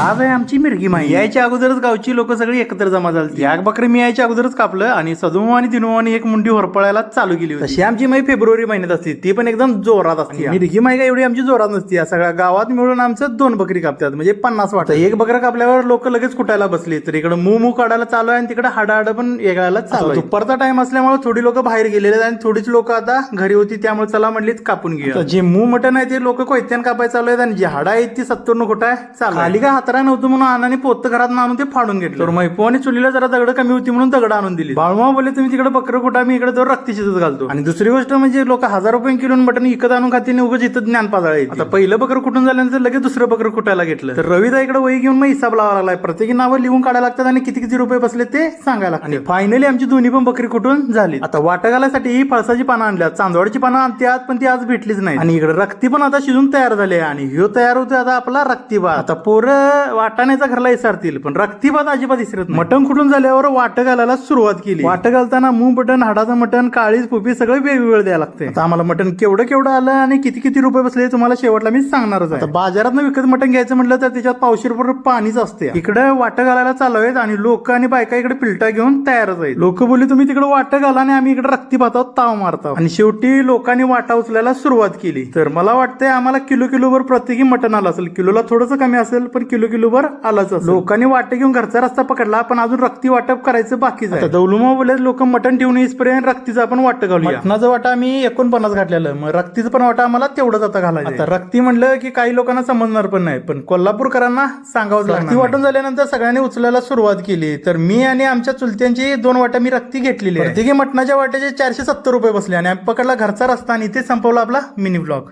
आज आहे आमची मिरगी माई. यायच्या अगोदरच गावची लोक सगळी एकत्र जमा झाली. एक बकरी मी यायच्या अगोदरच कापलं आणि सदोमो आणि दिनोमो आणि एक मुंडी होरपळायला चालू केली होती. तशी आमची माई फेब्रुवारी महिन्यात असते, ती पण एकदम जोरात असते. मिरगी माई का एवढी आमची जोरात नसती. या सगळ्या गावात मिळून आमचं 2 बकरी कापतात, म्हणजे 50 वाटतं. एक बकरा कापल्यावर लोक लगेच कुटायला बसली, तर इकडे मू काढायला चालू आहे आणि तिकडे हाडाहाड पण वेगळायला चालू आहे. दुपारचा टाइम असल्यामुळे थोडी लोक बाहेर गेलेले आणि थोडीच लोक आता घरी होती, त्यामुळे चला म्हणलीत कापून घेऊया. जे मू मटण आहे ते लोक कोयत्यान कापायला चालू आहेत आणि जी हाडा आहेत ती 70 कुठं चालू. खाली काय हातरा नव्हतं म्हणून अनाने पोत घरात आणून ते फाडून घेतलं. तर मैपू आणि चुलीला जरा दगड कमी होती म्हणून दगड आणून दिली. बाळमा बोले तुम्ही तिकडे बकरं कुठं, मी इकडे जाऊन रक्ती शिजत घालतो. आणि दुसरी गोष्ट म्हणजे लोक 1000 रुपये किलो मटण विकत आणून खाते, उगाच इथं ज्ञान पाजाळे. आता पहिलं बकरं कुठून झाल्यानंतर लगेच दुसरं बकरं कुटायला घेतलं. तर रविदा इकडे वही घेऊन मग हिसाब लावा लागलाय. प्रत्येकी नावं लिहून काढायला लागतात आणि किती किती रुपये बसले ते सांगायला लागतात. आणि फायनली आमची दोन्ही पण बकरी कुठून झाली. आता वाटा घालायसाठी ही फळसाची पानं आणल्यात, चांदवडची पानं आणतात पण ती आज भेटलीच नाही. आणि इकडे रक्ती पण आता शिजून तयार झाली आणि ह्यो तयार होतोय आता आपला रक्तीभात. आता पोरं वाटाण्याचा घरला विसरतील पण रक्तीभात अजिबात विसरत नाही. मटण कुठून झाल्यावर वाट घालायला सुरुवात केली. वाट घालताना मूग मटण, हाडाचं मटण, काळीच पुपी सगळं वेगवेगळं द्यायला लागतंय. आता आम्हाला मटण केवढं आलं आणि किती किती रुपये बसले तुम्हाला शेवटला मी सांगणारच आहे. बाजारात विकत मटण घ्यायचं म्हटलं तर त्याच्यात 150 रुपये पाणीच असते. इकडे वाट घालायला चालू आहेत आणि लोक आणि बायका इकडे पिलटा घेऊन तयारच आहेत. लोक बोलले तुम्ही तिकडे वाट घाला आणि आम्ही इकडे रक्तीभातावर ताव मारतो. आणि शेवटी लोकांनी वाटा उचलायला सुरुवात केली. तर मला वाटतंय आम्हाला किलोवर प्रत्येकी मटण आलं असेल. किलोला थोडंसं कमी असेल पण किलोवर आलाच असेल. लोकांनी वाटे घेऊन घरचा रस्ता पकडला पण अजून रक्ती वाटप करायचं बाकीच आहे. दौलुमा बोले लोक मटण ठेवून येईपर्यंत रक्तीचा आपण वाट घालूया. मटणाचा वाटा आम्ही 49 घातलेलं, मग रक्तीचं पण वाटा आम्हाला तेवढंच आता घालायचं. आता रक्ती म्हणलं की काही लोकांना समजणार पण नाही, पण कोल्हापूरकरांना सांगावंच लागणार. रक्ती वाटून झाल्यानंतर सगळ्यांनी उचलायला सुरुवात केली. तर मी आणि आमच्या चुलत्यांची 2 वाट्या मी रक्ती घेतलेली आहे. प्रत्येकी मटणाच्या वाट्याचे 470 रुपये बसले आणि आम्ही पकडला घरचा रस्ता आणि इथे संपवला आपला मिनी ब्लॉग.